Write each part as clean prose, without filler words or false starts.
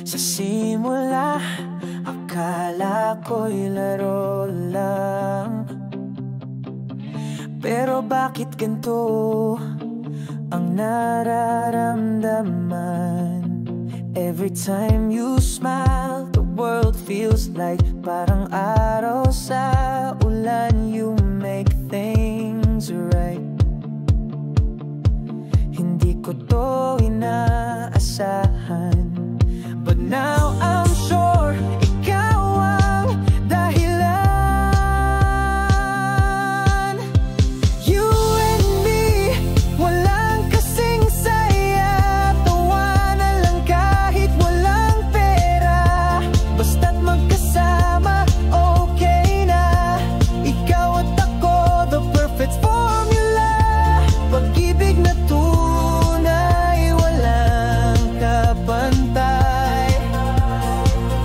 Sa simula, akala ko'y laro lang. Pero bakit ganito ang nararamdaman? Every time you smile, the world feels like parang araw sa ulan. You make things right. Hindi ko to inaasahan, but now I'm sure ikaw ang dahilan. You and me, walang kasing saya. Tawa na lang kahit walang pera. Basta't magkasama, okay na. Ikaw at ako, the perfect formula. Pag-ibig na tunay, walang kapantay.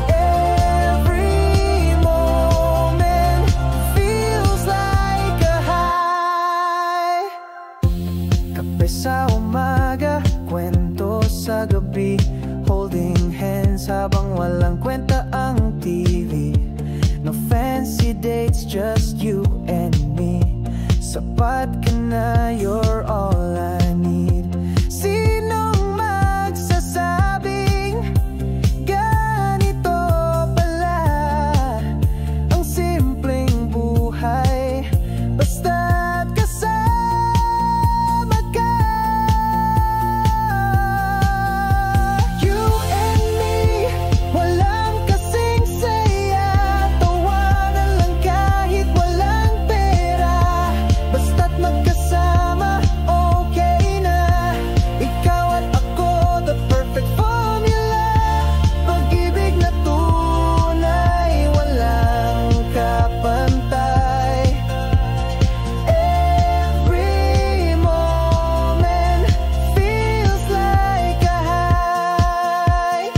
Every moment feels like a high. Kape sa umaga, kwento sa gabi, holding hands habang walang kwenta ang TV. No fancy dates, just you and me. Sapat ka na, you're all I need. Sinong magsasabing ganito pala ang simpleng buhay? Basta't kasama ka. You and me, walang kasing saya. Tawa na lang kahit walang pera. Basta't magkasama, okay na. Ikaw at ako, the perfect formula. Pag-ibig na tunay, walang kapantay. Every moment feels like a high.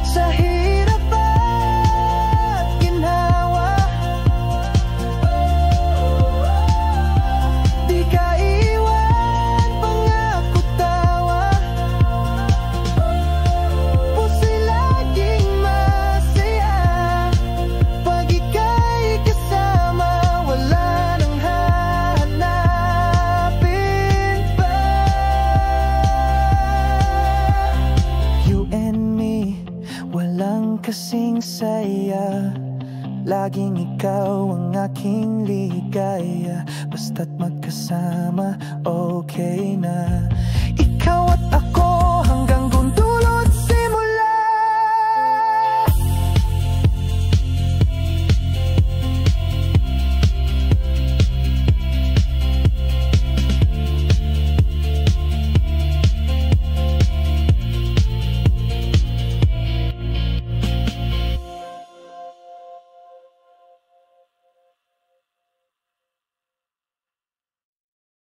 Sa hirap at ginhawa, di ka iwan, pangako tawa. Puso'y laging masaya. Pag ika'y kasama, wala nang hahanapin pa. You and me, walang kasing saya. Laging ikaw ang aking ligaya. Basta't magkasama, okay na.